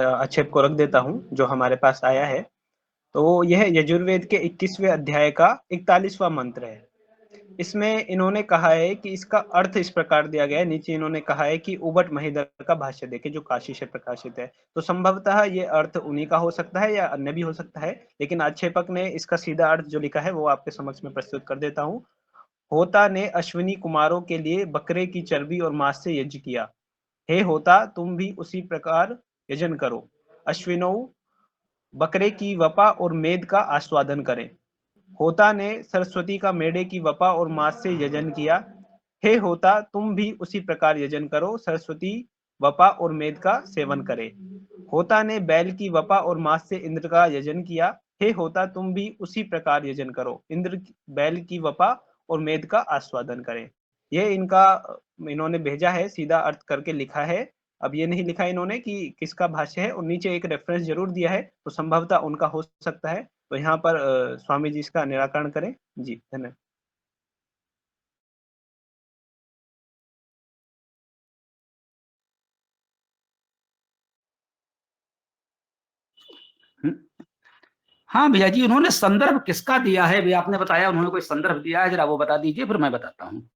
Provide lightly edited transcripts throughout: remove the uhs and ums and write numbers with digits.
आक्षेप को रख देता हूँ जो हमारे पास आया है। तो यह यजुर्वेद के 21वें अध्याय का 41वां मंत्र है। इसमें इन्होंने कहा है कि इसका अर्थ इस प्रकार दिया गया है। नीचे इन्होंने कहा है कि उबट महीधर का भाष्य देखें जो काशी से प्रकाशित है। तो संभवतः ये अर्थ उन्हीं का हो सकता है या अन्य भी हो सकता है, लेकिन आक्षेपक ने इसका सीधा अर्थ जो लिखा है वो आपके समक्ष में प्रस्तुत कर देता हूँ। होता ने अश्विनी कुमारों के लिए बकरे की चर्बी और मांस से यज्ञ किया। हे होता, तुम भी उसी प्रकार यजन करो। अश्विनों बकरे की वपा और मेद का आस्वादन करें। होता ने सरस्वती का मेढ़े की वपा और मांस से यजन किया। हे होता, तुम भी उसी प्रकार यजन करो। सरस्वती वपा और मेद का सेवन करे। होता ने बैल की वपा और मांस से इंद्र का यजन किया। हे होता, तुम भी उसी प्रकार यजन करो। इंद्र बैल की वपा और मेद का आस्वादन करे। ये इनका इन्होंने भेजा है, सीधा अर्थ करके लिखा है। अब ये नहीं लिखा इन्होंने कि किसका भाष्य है, और नीचे एक रेफरेंस जरूर दिया है, तो संभवतः उनका हो सकता है। तो यहाँ पर स्वामी जी इसका निराकरण करें। जी धन्यवाद। हाँ भैया जी, उन्होंने संदर्भ किसका दिया है? भैया आपने बताया उन्होंने कोई संदर्भ दिया है, जरा वो बता दीजिए, फिर मैं बताता हूँ।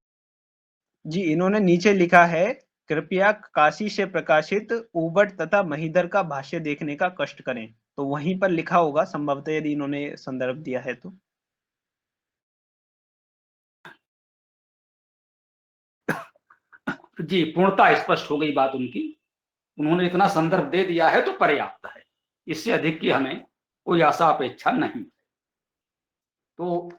जी, इन्होंने नीचे लिखा है, कृपया काशी से प्रकाशित उबट तथा महीधर का भाष्य देखने का कष्ट करें। तो वहीं पर लिखा होगा संभवतः, यदि इन्होंने संदर्भ दिया है तो। जी, पूर्णता स्पष्ट हो गई बात उनकी। उन्होंने इतना संदर्भ दे दिया है तो पर्याप्त है, इससे अधिक की हमें कोई आशा अपेक्षा नहीं। तो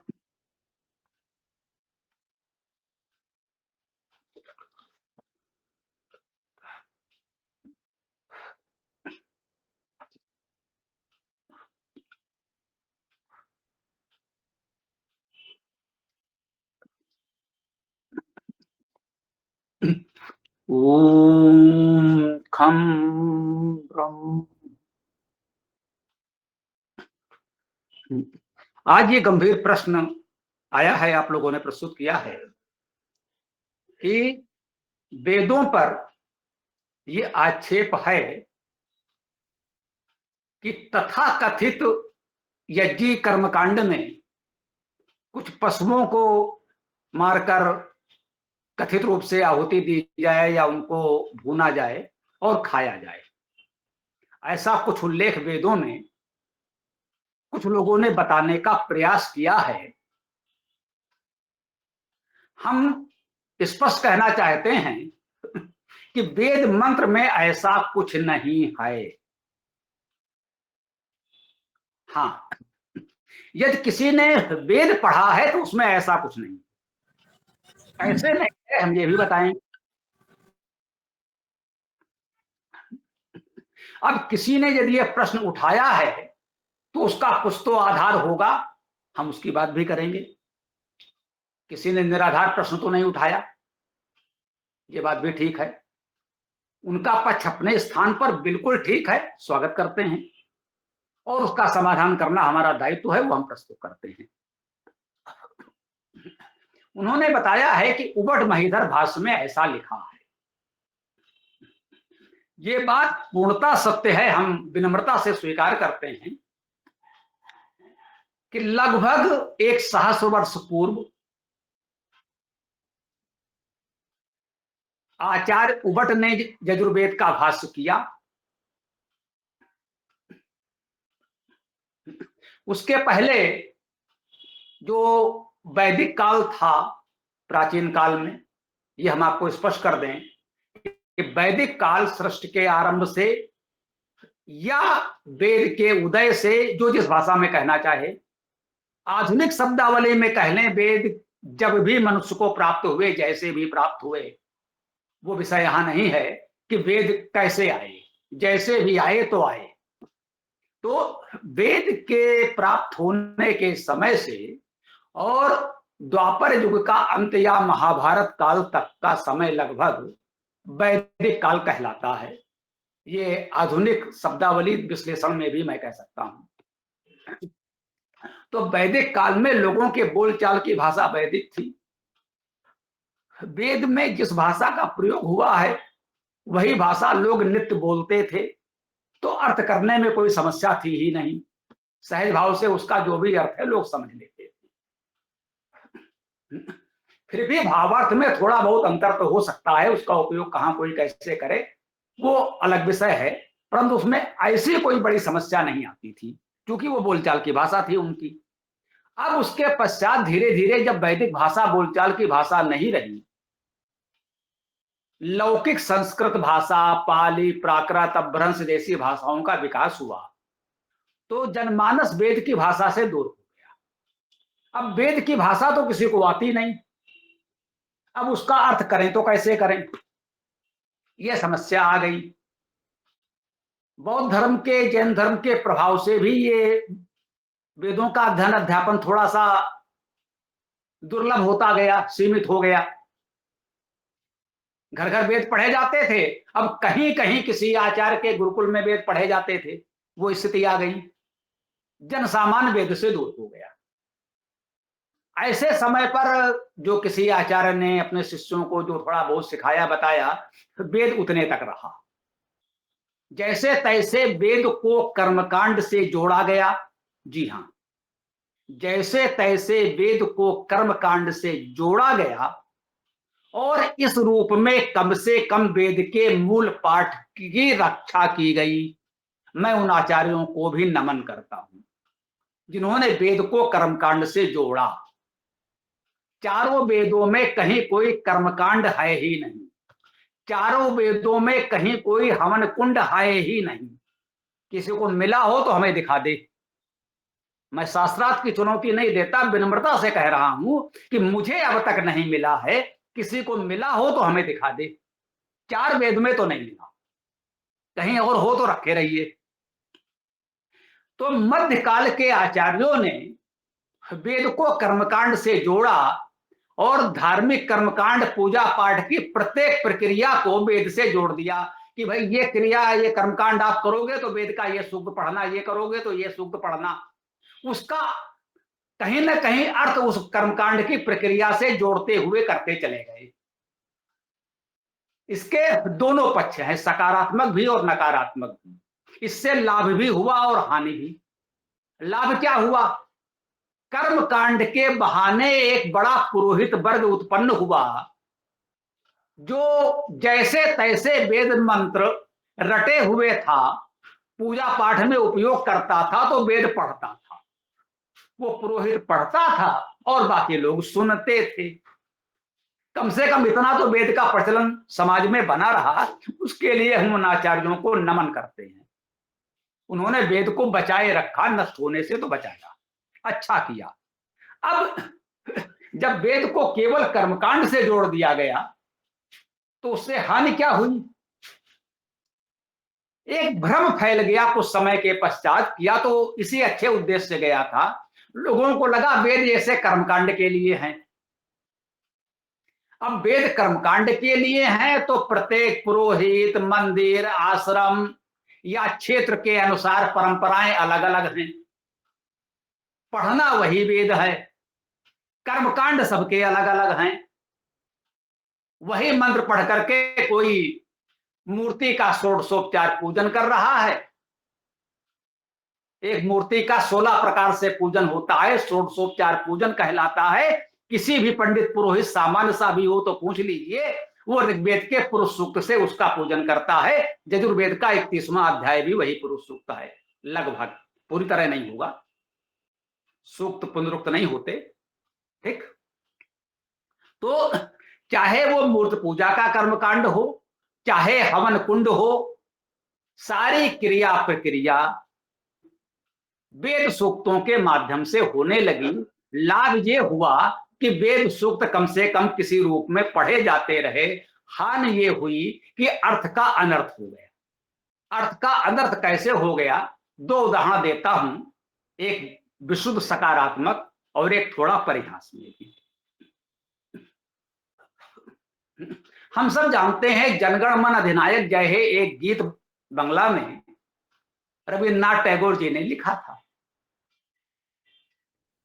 ओम खम ब्रह्म। आज ये गंभीर प्रश्न आया है, आप लोगों ने प्रस्तुत किया है कि वेदों पर ये आक्षेप है कि तथा कथित यज्ञ कर्मकांड में कुछ पशुओं को मारकर कथित रूप से आहुति दी जाए या उनको भूना जाए और खाया जाए। ऐसा कुछ उल्लेख वेदों में कुछ लोगों ने बताने का प्रयास किया है। हम स्पष्ट कहना चाहते हैं कि वेद मंत्र में ऐसा कुछ नहीं है। हाँ, यदि किसी ने वेद पढ़ा है तो उसमें ऐसा कुछ नहीं, ऐसे नहीं है, हम ये भी बताएंगे। अब किसी ने यदि यह प्रश्न उठाया है तो उसका कुछ तो आधार होगा, हम उसकी बात भी करेंगे। किसी ने निराधार प्रश्न तो नहीं उठाया, ये बात भी ठीक है। उनका पक्ष अपने स्थान पर बिल्कुल ठीक है, स्वागत करते हैं, और उसका समाधान करना हमारा दायित्व है, वो हम प्रस्तुत करते हैं। उन्होंने बताया है कि उबट महीधर भाष्य में ऐसा लिखा है। ये बात पूर्णता सत्य है, हम विनम्रता से स्वीकार करते हैं कि लगभग 1 सहस्र वर्ष पूर्व आचार्य उबट ने यजुर्वेद का भाष्य किया। उसके पहले जो वैदिक काल था, प्राचीन काल में, ये हम आपको स्पष्ट कर दें कि वैदिक काल सृष्टि के आरंभ से या वेद के उदय से, जो जिस भाषा में कहना चाहे, आधुनिक शब्दावली में कह लें, वेद जब भी मनुष्य को प्राप्त हुए, जैसे भी प्राप्त हुए, वो विषय यहां नहीं है कि वेद कैसे आए, जैसे भी आए तो आए। तो वेद के प्राप्त होने के समय से और द्वापर युग का अंत या महाभारत काल तक का समय लगभग वैदिक काल कहलाता है। ये आधुनिक शब्दावली विश्लेषण में भी मैं कह सकता हूं। तो वैदिक काल में लोगों के बोलचाल की भाषा वैदिक थी। वेद में जिस भाषा का प्रयोग हुआ है वही भाषा लोग नित्य बोलते थे। तो अर्थ करने में कोई समस्या थी ही नहीं, सहज भाव से उसका जो भी अर्थ है लोग समझ लेते थे। फिर भी भावार्थ में थोड़ा बहुत अंतर तो हो सकता है, उसका उपयोग कहां कोई कैसे करे वो अलग विषय है, परंतु उसमें ऐसी कोई बड़ी समस्या नहीं आती थी क्योंकि वो बोलचाल की भाषा थी उनकी। अब उसके पश्चात धीरे धीरे जब वैदिक भाषा बोलचाल की भाषा नहीं रही, लौकिक संस्कृत भाषा, पाली, प्राकृत, अपभ्रंश जैसी भाषाओं का विकास हुआ, तो जनमानस वेद की भाषा से दूर हो गया। अब वेद की भाषा तो किसी को आती नहीं, अब उसका अर्थ करें तो कैसे करें, यह समस्या आ गई। बौद्ध धर्म के, जैन धर्म के प्रभाव से भी ये वेदों का अध्ययन अध्यापन थोड़ा सा दुर्लभ होता गया, सीमित हो गया। घर घर वेद पढ़े जाते थे, अब कहीं कहीं किसी आचार्य के गुरुकुल में वेद पढ़े जाते थे, वो स्थिति आ गई, जन सामान्य वेद से दूर हो गया। ऐसे समय पर जो किसी आचार्य ने अपने शिष्यों को जो थोड़ा बहुत सिखाया बताया, वेद उतने तक रहा। जैसे तैसे वेद को कर्मकांड से जोड़ा गया, जी हां, जैसे तैसे वेद को कर्मकांड से जोड़ा गया और इस रूप में कम से कम वेद के मूल पाठ की रक्षा की गई। मैं उन आचार्यों को भी नमन करता हूं जिन्होंने वेद को कर्मकांड से जोड़ा। चारों वेदों में कहीं कोई कर्मकांड है ही नहीं, चारों वेदों में कहीं कोई हवन कुंड है ही नहीं। किसी को मिला हो तो हमें दिखा दे। मैं शास्त्रार्थ की चुनौती नहीं देता, विनम्रता से कह रहा हूं कि मुझे अब तक नहीं मिला है, किसी को मिला हो तो हमें दिखा दे। चार वेद में तो नहीं मिला, कहीं और हो तो रखे रहिए। तो मध्यकाल के आचार्यों ने वेद को कर्मकांड से जोड़ा और धार्मिक कर्मकांड, पूजा पाठ की प्रत्येक प्रक्रिया को वेद से जोड़ दिया कि भाई ये क्रिया, ये कर्मकांड आप करोगे तो वेद का ये सूक्त पढ़ना, ये करोगे तो ये सूक्त पढ़ना। उसका कहीं ना कहीं अर्थ उस कर्मकांड की प्रक्रिया से जोड़ते हुए करते चले गए। इसके दोनों पक्ष हैं, सकारात्मक भी और नकारात्मक भी। इससे लाभ भी हुआ और हानि भी। लाभ क्या हुआ? कर्मकांड के बहाने एक बड़ा पुरोहित वर्ग उत्पन्न हुआ जो जैसे तैसे वेद मंत्र रटे हुए था, पूजा पाठ में उपयोग करता था तो वेद पढ़ता था। वो पुरोहित पढ़ता था और बाकी लोग सुनते थे। कम से कम इतना तो वेद का प्रचलन समाज में बना रहा, उसके लिए हम उन आचार्यों को नमन करते हैं। उन्होंने वेद को बचाए रखा, नष्ट होने से तो बचाया, अच्छा किया। अब जब वेद को केवल कर्मकांड से जोड़ दिया गया तो उससे हानि क्या हुई? एक भ्रम फैल गया कुछ समय के पश्चात, या तो इसी अच्छे उद्देश्य से गया था। लोगों को लगा वेद ऐसे कर्मकांड के लिए हैं। अब वेद कर्मकांड के लिए हैं तो प्रत्येक पुरोहित, मंदिर, आश्रम या क्षेत्र के अनुसार परंपराएं अलग अलग हैं। पढ़ना वही वेद है, कर्मकांड सबके अलग अलग हैं। वही मंत्र पढ़ करके कोई मूर्ति का षोडशोपचार पूजन कर रहा है। एक मूर्ति का 16 प्रकार से पूजन होता है, षोडशोपचार पूजन कहलाता है। किसी भी पंडित पुरोहित सामान्य सा भी हो तो पूछ लीजिए, वो ऋग्वेद के पुरुष सूक्त से उसका पूजन करता है। यजुर्वेद का 31वां अध्याय भी वही पुरुष सूक्त है, लगभग, पूरी तरह नहीं होगा, सूक्त पुनरुक्त नहीं होते, ठीक। तो चाहे वो मूर्ति पूजा का कर्मकांड हो, चाहे हवन कुंड हो, सारी क्रिया प्रक्रिया वेद सूक्तों के माध्यम से होने लगी। लाभ ये हुआ कि वेद सूक्त कम से कम किसी रूप में पढ़े जाते रहे। हानि ये हुई कि अर्थ का अनर्थ हो गया। अर्थ का अनर्थ कैसे हो गया? 2 उदाहरण देता हूं, एक विशुद्ध सकारात्मक और एक थोड़ा परिहास में भी। हम सब जानते हैं जनगण मन अधिनायक जय हे एक गीत बंगला में रविन्द्रनाथ टैगोर जी ने लिखा था।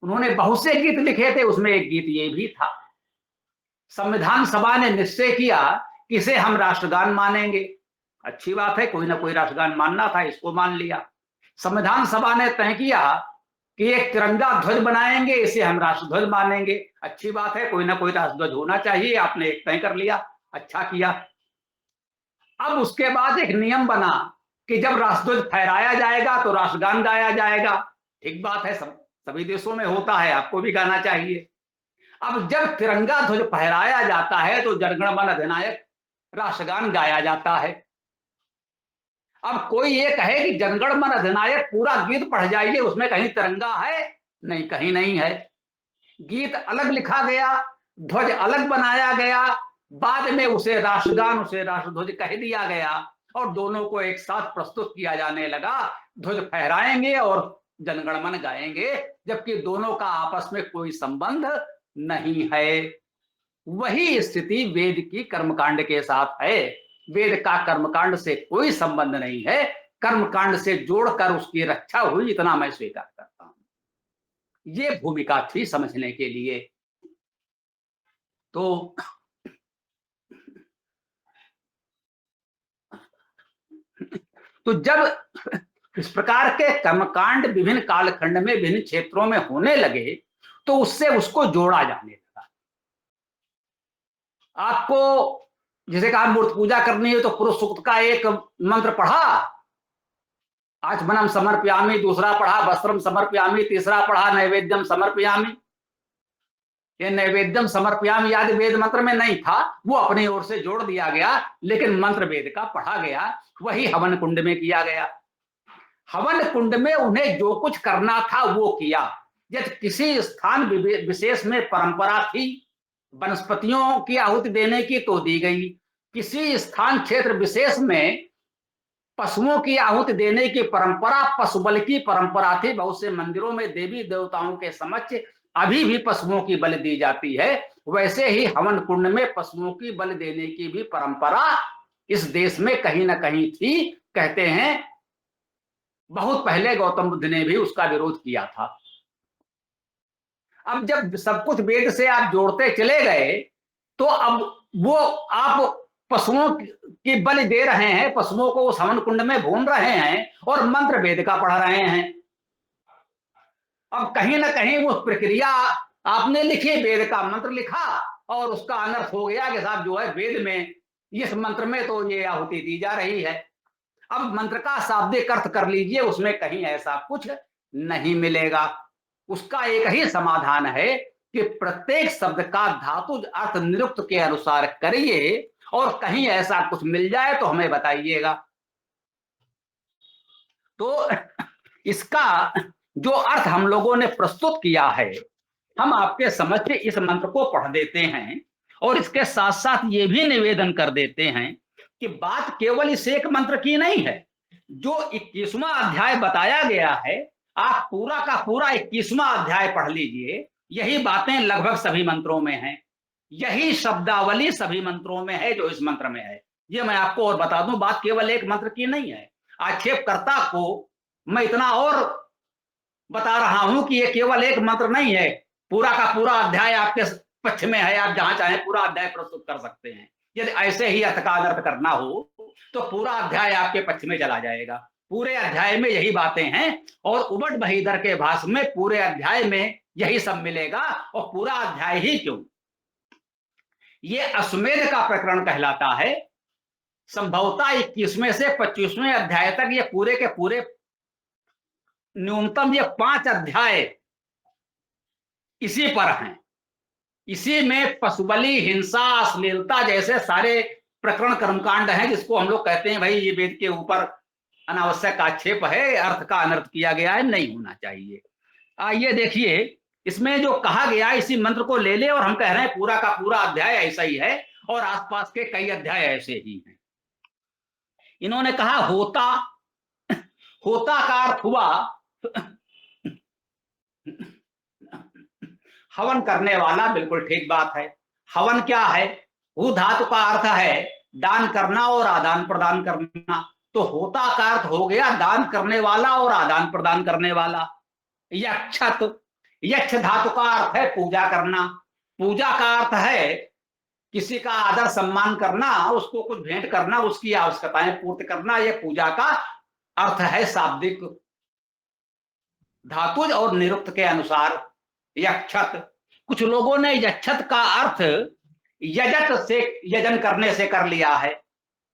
उन्होंने बहुत से गीत लिखे थे, उसमें एक गीत ये भी था। संविधान सभा ने निश्चय किया कि इसे हम राष्ट्रगान मानेंगे। अच्छी बात है, कोई ना कोई राष्ट्रगान मानना था, इसको मान लिया। संविधान सभा ने तय किया कि एक तिरंगा ध्वज बनाएंगे, इसे हम राष्ट्रध्वज मानेंगे। अच्छी बात है, कोई ना कोई राष्ट्रध्वज होना चाहिए, आपने एक तय कर लिया, अच्छा किया। अब उसके बाद एक नियम बना कि जब राष्ट्रध्वज फहराया जाएगा तो राष्ट्रगान गाया जाएगा। ठीक बात है, सभी देशों में होता है, आपको भी गाना चाहिए। अब जब तिरंगा ध्वज फहराया जाता है तो जनगण मन अधिनायक राष्ट्रगान गाया जाता है। अब कोई ये कहे कि जनगण मन अधिनायक पूरा गीत पढ़ जाइए, उसमें कहीं तिरंगा है? नहीं, कहीं नहीं है। गीत अलग लिखा गया, ध्वज अलग बनाया गया, बाद में उसे राष्ट्रगान, उसे राष्ट्रध्वज कह दिया गया और दोनों को एक साथ प्रस्तुत किया जाने लगा। ध्वज फहराएंगे और जनगण मन गाएंगे, जबकि दोनों का आपस में कोई संबंध नहीं है। वही स्थिति वेद की कर्मकांड के साथ है। वेद का कर्मकांड से कोई संबंध नहीं है, कर्मकांड से जोड़कर उसकी रक्षा हुई, इतना मैं स्वीकार करता हूं। ये भूमिका थी समझने के लिए। तो जब इस प्रकार के कर्मकांड विभिन्न कालखंड में विभिन्न क्षेत्रों में होने लगे तो उससे उसको जोड़ा जाने लगा। आपको जैसे कहा मूर्ति पूजा करनी है तो पुरुष सूक्त का एक मंत्र पढ़ा, आचमनम समर्पयामि, दूसरा पढ़ा वस्त्रम समर्पयामि, तीसरा पढ़ा नैवेद्यम समर्पयामि। ये नैवेद्यम समर्पयामि आदि वेद मंत्र में नहीं था, वो अपनी ओर से जोड़ दिया गया, लेकिन मंत्र वेद का पढ़ा गया। वही हवन कुंड में किया गया। हवन कुंड में उन्हें जो कुछ करना था वो किया। यदि किसी स्थान विशेष में परंपरा थी वनस्पतियों की आहुति देने की तो दी गई, किसी स्थान क्षेत्र विशेष में पशुओं की आहुति देने की परंपरा, पशुबल की परंपरा थी। बहुत से मंदिरों में देवी देवताओं के समक्ष अभी भी पशुओं की बलि दी जाती है। वैसे ही हवन कुंड में पशुओं की बलि देने की भी परंपरा इस देश में कहीं ना कहीं थी। कहते हैं बहुत पहले गौतम बुद्ध ने भी उसका विरोध किया था। अब जब सब कुछ वेद से आप जोड़ते चले गए तो अब वो आप पशुओं की बलि दे रहे हैं, पशुओं को उस हवन कुंड में भून रहे हैं और मंत्र वेद का पढ़ रहे हैं। अब कहीं ना कहीं वो प्रक्रिया आपने लिखी, वेद का मंत्र लिखा और उसका अनर्थ हो गया कि साहब जो है वेद में इस मंत्र में तो ये आहुति दी जा रही है। अब मंत्र का शाब्दिक अर्थ कर लीजिए, उसमें कहीं ऐसा कुछ नहीं मिलेगा। उसका एक ही समाधान है कि प्रत्येक शब्द का धातुज अर्थ निरुक्त के अनुसार करिए और कहीं ऐसा कुछ मिल जाए तो हमें बताइएगा। तो इसका जो अर्थ हम लोगों ने प्रस्तुत किया है, हम आपके समक्ष इस मंत्र को पढ़ देते हैं और इसके साथ साथ ये भी निवेदन कर देते हैं कि बात केवल इस एक मंत्र की नहीं है। जो 21वां अध्याय बताया गया है, आप पूरा का पूरा 21वां अध्याय पढ़ लीजिए। यही बातें लगभग सभी मंत्रों में हैं, यही शब्दावली सभी मंत्रों में है जो इस मंत्र में है। ये मैं आपको और बता दूं, बात केवल एक मंत्र की नहीं है। आक्षेपकर्ता को मैं इतना और बता रहा हूं कि ये केवल एक मंत्र नहीं है, पूरा का पूरा अध्याय आपके पक्ष में है। आप जहां चाहें पूरा अध्याय प्रस्तुत कर सकते हैं। यदि ऐसे ही अर्थ का अनर्थ करना हो तो पूरा अध्याय आपके पक्ष में चला जाएगा। पूरे अध्याय में यही बातें हैं और उबट बहीधर के भाष्य में पूरे अध्याय में यही सब मिलेगा। और पूरा अध्याय ही क्यों, ये अश्वमेध का प्रकरण कहलाता है। संभवतः 21वें से 25वें अध्याय तक ये पूरे के पूरे न्यूनतम ये 5 अध्याय इसी पर हैं। इसी में पशुबली, हिंसा, अश्लीलता जैसे सारे प्रकरण कर्मकांड हैं, जिसको हम लोग कहते हैं भाई ये वेद के ऊपर अनावश्यक आक्षेप है, अर्थ का अनर्थ किया गया है, नहीं होना चाहिए। आइए देखिए, इसमें जो कहा गया इसी मंत्र को ले ले और हम कह रहे हैं पूरा का पूरा अध्याय ऐसा ही है और आसपास के कई अध्याय ऐसे ही हैं। इन्होंने कहा होता, होता का अर्थ हुआ हवन करने वाला। बिल्कुल ठीक बात है। हवन क्या है? हु धातु का अर्थ है दान करना और आदान प्रदान करना। तो होता का अर्थ हो गया दान करने वाला और आदान प्रदान करने वाला। यक्षत, यक्ष धातु का अर्थ है पूजा करना। पूजा का अर्थ है किसी का आदर सम्मान करना, उसको कुछ भेंट करना, उसकी आवश्यकताएं पूर्ति करना, यह पूजा का अर्थ है शाब्दिक। धातुज और निरुक्त के अनुसार यक्षत, कुछ लोगों ने यक्षत का अर्थ यजत से, यजन करने से कर लिया है।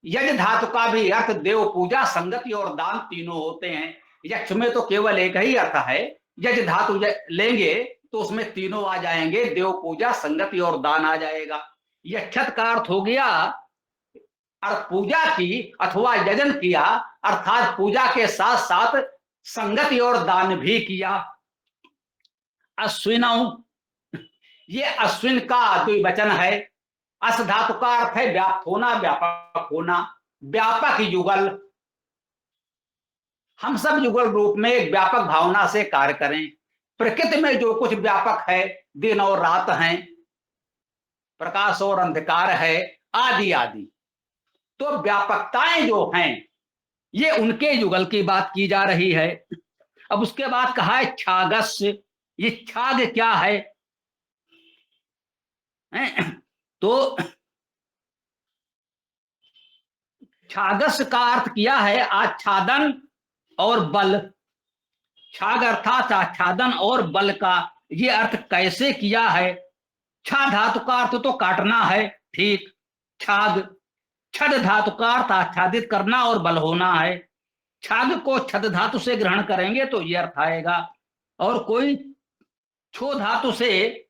यज धातु का भी अर्थ देव पूजा, संगति और दान तीनों होते हैं। यक्ष में तो केवल एक ही अर्थ है, यज धातु लेंगे तो उसमें तीनों आ जाएंगे, देव पूजा, संगति और दान आ जाएगा। यक्षत का अर्थ हो गया अर्थ पूजा की अथवा यजन किया, अर्थात पूजा के साथ साथ संगति और दान भी किया। अश्विनौ, ये अश्विन का द्विवचन है। अस धातु का अर्थ है व्याप्त होना, व्यापक होना, व्यापक युगल। हम सब युगल रूप में एक व्यापक भावना से कार्य करें। प्रकृति में जो कुछ व्यापक है, दिन और रात हैं, प्रकाश और अंधकार है, आदि आदि, तो व्यापकताएं जो हैं ये उनके युगल की बात की जा रही है। अब उसके बाद कहा है छागस्य। ये छाग क्या है? तो छागस का अर्थ किया है आच्छादन और बल। छाग अर्थात आच्छादन और बल का ये अर्थ कैसे किया है? छा धातु का अर्थ तो काटना है, ठीक। छाग, छद धातु का अर्थ आच्छादित करना और बल होना है। छाग को छद धातु से ग्रहण करेंगे तो ये अर्थ आएगा, और कोई छो धातु से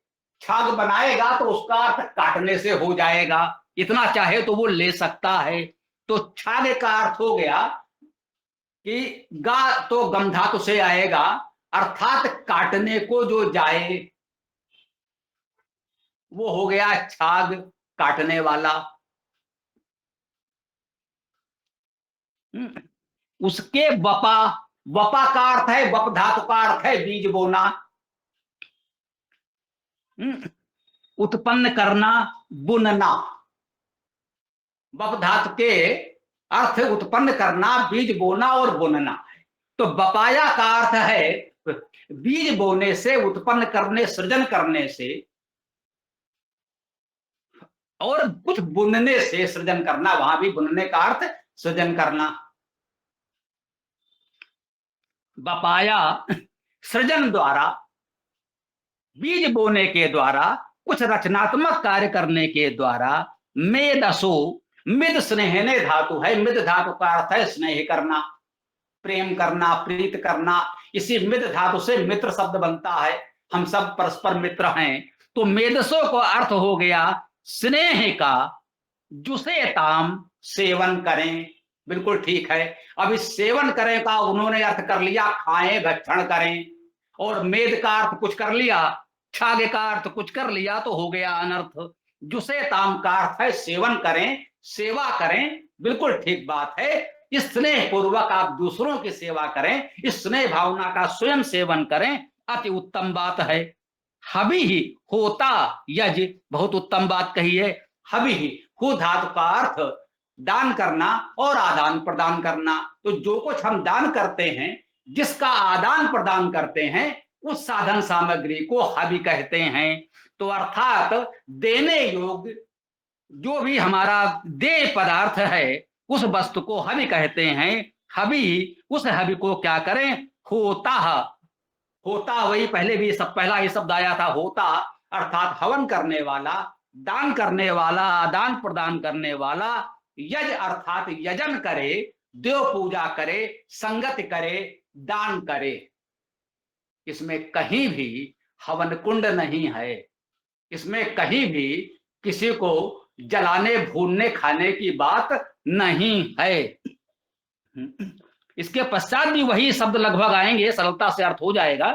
छाग बनाएगा तो उसका अर्थ काटने से हो जाएगा। इतना चाहे तो वो ले सकता है। तो छाग का अर्थ हो गया कि गा तो गम धातु से आएगा, अर्थात काटने को जो जाए वो हो गया छाग, काटने वाला। उसके वपा, वपा का अर्थ है, वप धातु का अर्थ है बीज बोना, उत्पन्न करना, बुनना। वप धातु के अर्थ उत्पन्न करना, बीज बोना और बुनना है। तो बपाया का अर्थ है बीज बोने से, उत्पन्न करने, सृजन करने से, और कुछ बुनने से सृजन करना। वहां भी बुनने का अर्थ सृजन करना। बपाया सृजन द्वारा, बीज बोने के द्वारा, कुछ रचनात्मक कार्य करने के द्वारा। मेदसो, मिद स्नेहने धातु है। मिद धातु का अर्थ है स्नेह करना, प्रेम करना, प्रीत करना। इसी मिद धातु से मित्र शब्द बनता है। हम सब परस्पर मित्र हैं। तो मेदसो को अर्थ हो गया स्नेह का, जुसे ताम, सेवन करें। बिल्कुल ठीक है। अब इस सेवन करें का उन्होंने अर्थ कर लिया खाएं, भक्षण करें, और मेद का अर्थ कुछ कर लिया, छागे का अर्थ कुछ कर लिया, तो हो गया अनर्थ। जुसे ताम का अर्थ है सेवन करें, सेवा करें। बिल्कुल ठीक बात है। इस स्नेह पूर्वक आप दूसरों की सेवा करें, इस स्नेह भावना का स्वयं सेवन करें, अति उत्तम बात है। हबि ही होता यज, बहुत उत्तम बात कही है। हबि ही, हु धातु का अर्थ दान करना और आदान प्रदान करना। तो जो कुछ हम दान करते हैं, जिसका आदान प्रदान करते हैं, उस साधन सामग्री को हबि कहते हैं। तो अर्थात देने योग्य जो भी हमारा देय पदार्थ है, उस वस्तु को हबि कहते हैं। हबि, उस हबि को क्या करें? होता, होता वही पहले भी सब पहला ही शब्द आया था, होता, अर्थात हवन करने वाला, दान करने वाला, आदान प्रदान करने वाला। यज अर्थात यजन करे, देव पूजा करे, संगति करे, दान करे। इसमें कहीं भी हवन कुंड नहीं है। इसमें कहीं भी किसी को जलाने, भूनने, खाने की बात नहीं है। इसके पश्चात भी वही शब्द लगभग आएंगे, सरलता से अर्थ हो जाएगा।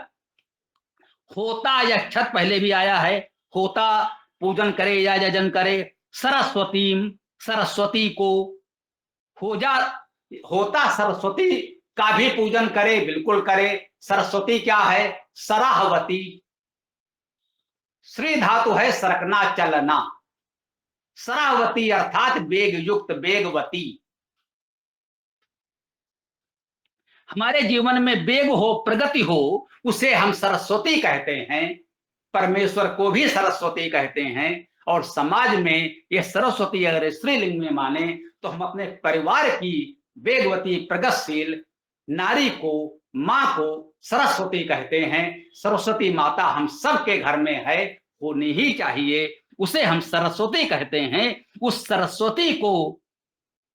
होता यक्षत पहले भी आया है। होता पूजन करे या यजन करे। सरस्वती, सरस्वती को हो जा, होता सरस्वती का भी पूजन करे, बिल्कुल करे। सरस्वती क्या है? सराहवती। श्री धातु है सरकना, चलना। सराहवती अर्थात वेग युक्त, वेगवती। हमारे जीवन में वेग हो, प्रगति हो, उसे हम सरस्वती कहते हैं। परमेश्वर को भी सरस्वती कहते हैं। और समाज में ये सरस्वती अगर स्त्रीलिंग में माने तो हम अपने परिवार की वेगवती प्रगतिशील नारी को, माँ को सरस्वती कहते हैं। सरस्वती माता हम सबके घर में है, होनी ही चाहिए, उसे हम सरस्वती कहते हैं। उस सरस्वती को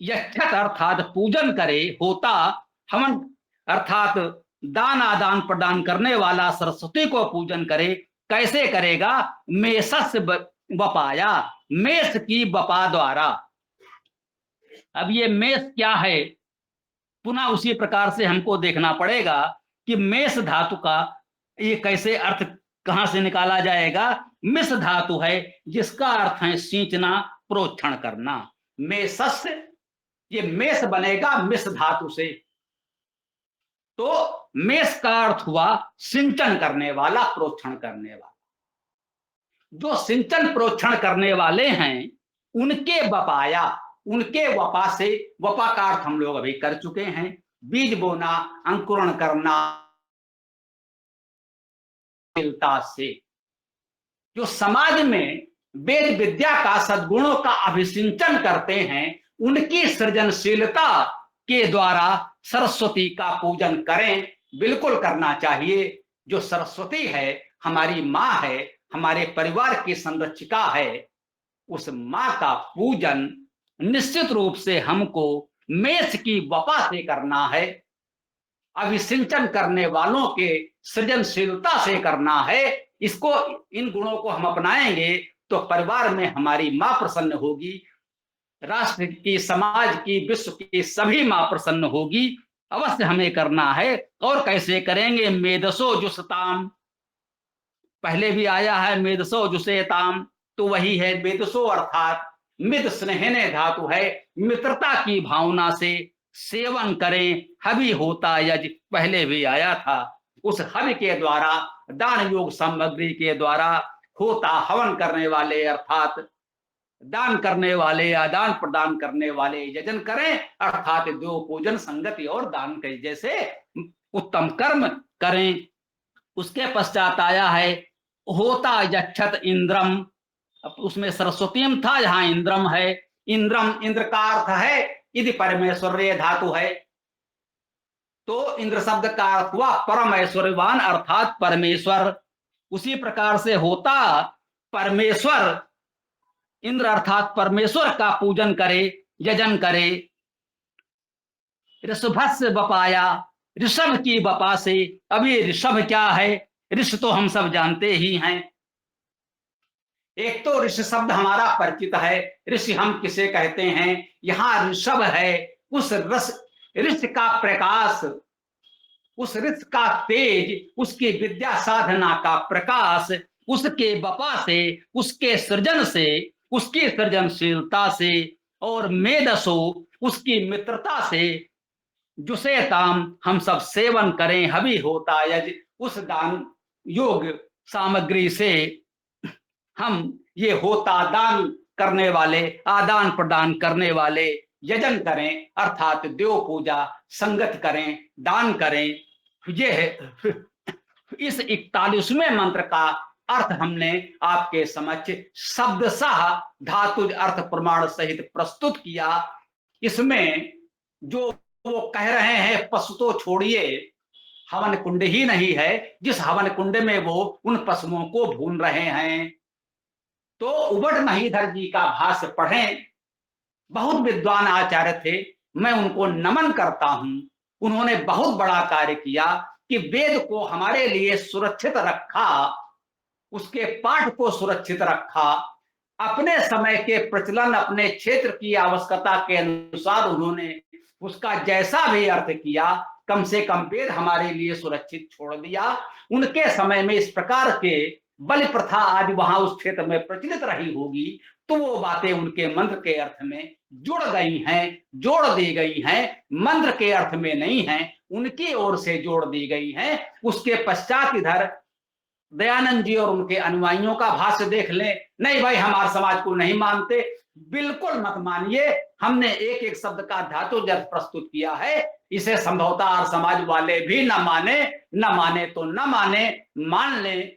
यक्षत अर्थात पूजन करे, होता हवन अर्थात दान आदान प्रदान करने वाला सरस्वती को पूजन करे। कैसे करेगा? मेषस बपाया, मेष की बपा द्वारा। अब ये मेष क्या है, पुनः उसी प्रकार से हमको देखना पड़ेगा कि मेष धातु का ये कैसे अर्थ कहां से निकाला जाएगा। मिष धातु है जिसका अर्थ है सींचना, प्रोक्षण करना। मेषस, ये मेष बनेगा मिष धातु से, तो मेष का अर्थ हुआ सिंचन करने वाला, प्रोक्षण करने वाला। जो सिंचन प्रोक्षण करने वाले हैं उनके बपाया, उनके वपा से, वपा का अर्थ हम लोग अभी कर चुके हैं, बीज बोना, अंकुरण करना से। जो समाज में वेद विद्या का, सद्गुणों का अभिसिंचन करते हैं, उनकी सृजनशीलता के द्वारा सरस्वती का पूजन करें, बिल्कुल करना चाहिए। जो सरस्वती है हमारी माँ है, हमारे परिवार की संरक्षिका है, उस माँ का पूजन निश्चित रूप से हमको मेष की वपा से करना है, अभिसिंचन करने वालों के सृजनशीलता से करना है। इसको, इन गुणों को हम अपनाएंगे तो परिवार में हमारी माँ प्रसन्न होगी, राष्ट्र की, समाज की, विश्व की सभी माँ प्रसन्न होगी। अवश्य हमें करना है। और कैसे करेंगे? मेदसो जुसताम, पहले भी आया है मेदसो जुसेताम, तो वही है मेदसो अर्थात मिद स्नेहने धातु है, मित्रता की भावना से सेवन करें। हवि होता यज, पहले भी आया था। उस हवि के द्वारा, दान योग सामग्री के द्वारा होता हवन करने वाले अर्थात दान करने वाले, आदान प्रदान करने वाले यजन करें, अर्थात दो पूजन, संगति और दान के जैसे उत्तम कर्म करें। उसके पश्चात आया है होता यक्षत इंद्रम, अब उसमें सरस्वतीम था, यहाँ इंद्रम है। इंद्रम, इंद्र का अर्थ है यदि परमेश्वर धातु है, तो इंद्र शब्द का अर्थ हुआ परम ऐश्वर्यवान अर्थात परमेश्वर। उसी प्रकार से होता परमेश्वर, इंद्र अर्थात परमेश्वर का पूजन करे, यजन करे। ऋषभस्य बपाया, ऋषभ की बपा से। अब ये ऋषभ क्या है? ऋष तो हम सब जानते ही हैं। एक तो ऋषि शब्द हमारा परिचित है, ऋषि हम किसे कहते हैं? यहाँ ऋषभ है, उस ऋषि का प्रकाश, उस ऋषि का तेज, उसकी विद्या साधना का प्रकाश, उसके बपा से, उसके सृजन से, उसकी सृजनशीलता से, और मेदसो, उसकी मित्रता से, जुसेताम, हम सब सेवन करें। हवि होता यज, उस दान योग सामग्री से हम ये होता दान करने वाले, आदान प्रदान करने वाले यजन करें, अर्थात देव पूजा, संगत करें, दान करें। ये है इस 41वें मंत्र का अर्थ हमने आपके समक्ष शब्दशः धातुज अर्थ प्रमाण सहित प्रस्तुत किया। इसमें जो वो कह रहे हैं पशु तो छोड़िए, हवन कुंड ही नहीं है, जिस हवन कुंड में वो उन पशुओं को भून रहे हैं। तो उबड़ महीधर जी का भाष्य पढ़ें, बहुत विद्वान आचार्य थे, मैं उनको नमन करता हूं। उन्होंने बहुत बड़ा कार्य किया कि वेद को हमारे लिए सुरक्षित रखा, उसके पाठ को सुरक्षित रखा, अपने समय के प्रचलन, अपने क्षेत्र की आवश्यकता के अनुसार उन्होंने उसका जैसा भी अर्थ किया, कम से कम वेद हमारे लिए सुरक्षित छोड़ दिया। उनके समय में इस प्रकार के बलि प्रथा आज वहां उस क्षेत्र में प्रचलित रही होगी, तो वो बातें उनके मंत्र के अर्थ में जुड़ गई हैं, जोड़ दी गई हैं, मंत्र के अर्थ में नहीं है, उनकी ओर से जोड़ दी गई हैं। उसके पश्चात इधर दयानंद जी और उनके अनुयायियों का भाष्य देख लें। नहीं भाई, हमारे समाज को नहीं मानते, बिल्कुल मत मानिए। हमने एक एक शब्द का धातु जब प्रस्तुत किया है, इसे संभवतः और समाज वाले भी न माने, न माने तो न माने, मान लें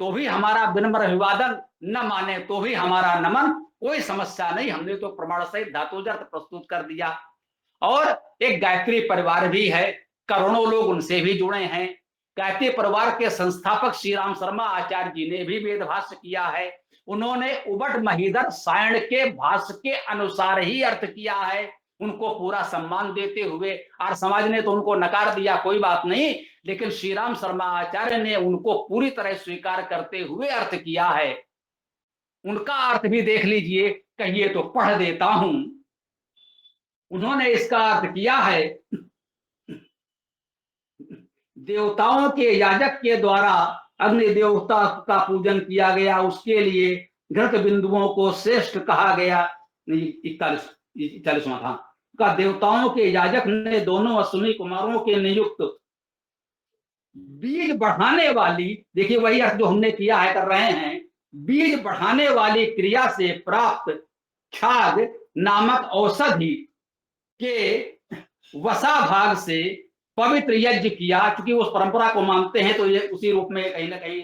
तो भी हमारा विनम्र अभिवादन न माने तो भी हमारा नमन, कोई समस्या नहीं, हमने तो प्रमाण सहित धातुज अर्थ प्रस्तुत कर दिया। और एक गायत्री परिवार भी है, करोड़ों लोग उनसे भी जुड़े हैं। गायत्री परिवार के संस्थापक श्री राम शर्मा आचार्य जी ने भी वेद भाष्य किया है। उन्होंने उबट महीधर सायण के भाष्य के अनुसार ही अर्थ किया है। उनको पूरा सम्मान देते हुए आर्य समाज ने तो उनको नकार दिया, कोई बात नहीं, लेकिन श्री राम शर्मा आचार्य ने उनको पूरी तरह स्वीकार करते हुए अर्थ किया है। उनका अर्थ भी देख लीजिए, कहिए तो पढ़ देता हूं। उन्होंने इसका अर्थ किया है, देवताओं के याजक के द्वारा अग्नि देवता का पूजन किया गया, उसके लिए घृत बिंदुओं को श्रेष्ठ कहा गया। 41वां था का देवताओं के याजक ने दोनों अश्विनी कुमारों के नियुक्त बीज बढ़ाने वाली, देखिए वही अर्थ जो हमने किया है कर रहे हैं, बीज बढ़ाने वाली क्रिया से प्राप्त छाग नामक औषधि के वसा भाग से पवित्र यज्ञ किया। क्योंकि उस परंपरा को मानते हैं तो ये उसी रूप में कहीं ना कहीं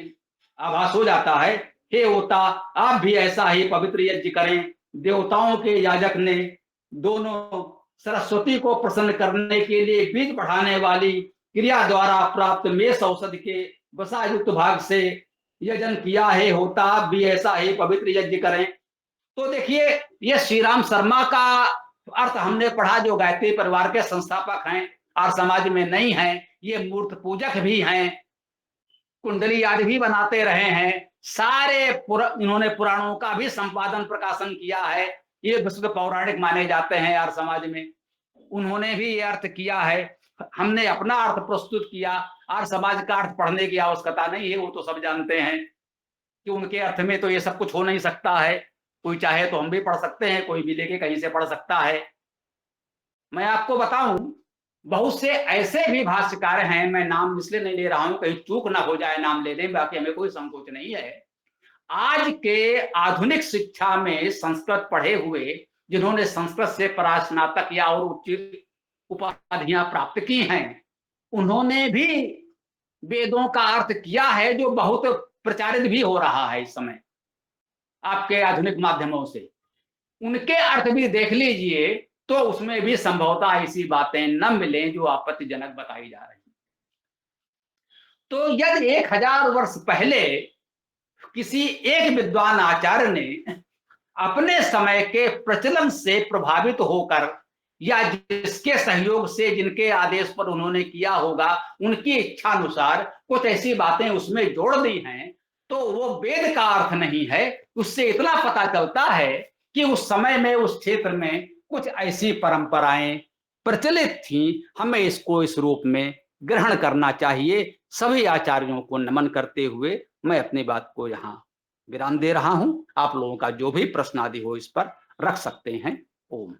आभास हो जाता है। हे होता, आप भी ऐसा ही पवित्र यज्ञ करें। देवताओं के याजक ने दोनों सरस्वती को प्रसन्न करने के लिए बीज बढ़ाने वाली क्रिया द्वारा प्राप्त मेष औषधि के वसा युक्त भाग से यजन किया है। होता, आप भी ऐसा ही पवित्र यज्ञ करें। तो देखिए, ये श्री राम शर्मा का अर्थ हमने पढ़ा, जो गायत्री परिवार के संस्थापक हैं और समाज में नहीं हैं, ये मूर्त पूजक भी हैं, कुंडली आदि भी बनाते रहे हैं, सारे इन्होंने पुराणों का भी संपादन प्रकाशन किया है, ये विश्व पौराणिक माने जाते हैं यार समाज में। उन्होंने भी ये अर्थ किया है, हमने अपना अर्थ प्रस्तुत किया। और समाज का अर्थ पढ़ने की आवश्यकता नहीं है, वो तो सब जानते हैं कि उनके अर्थ में तो ये सब कुछ हो नहीं सकता है। कोई चाहे तो हम भी पढ़ सकते हैं, कोई भी लेके कहीं से पढ़ सकता है। मैं आपको बताऊं, बहुत से ऐसे भी भाष्यकार हैं, मैं नाम इसलिए नहीं ले रहा हूं कहीं चूक ना हो जाए नाम लेने में, बाकी हमें कोई संकोच नहीं है। आज के आधुनिक शिक्षा में संस्कृत पढ़े हुए, जिन्होंने संस्कृत से परास्नातक या और उच्च उपाधियां प्राप्त की हैं, उन्होंने भी वेदों का अर्थ किया है, जो बहुत प्रचारित भी हो रहा है इस समय आपके आधुनिक माध्यमों से। उनके अर्थ भी देख लीजिए, तो उसमें भी संभवतः ऐसी बातें न मिले जो आपत्तिजनक बताई जा रही। तो यदि 1000 वर्ष पहले किसी एक विद्वान आचार्य ने अपने समय के प्रचलन से प्रभावित होकर या जिसके सहयोग से, जिनके आदेश पर उन्होंने किया होगा, उनकी इच्छा अनुसार कुछ ऐसी बातें उसमें जोड़ दी हैं, तो वो वेद का अर्थ नहीं है। उससे इतना पता चलता है कि उस समय में उस क्षेत्र में कुछ ऐसी परंपराएं प्रचलित थी। हमें इसको इस रूप में ग्रहण करना चाहिए। सभी आचार्यों को नमन करते हुए मैं अपनी बात को यहाँ विराम दे रहा हूं। आप लोगों का जो भी प्रश्न आदि हो इस पर रख सकते हैं। ओम।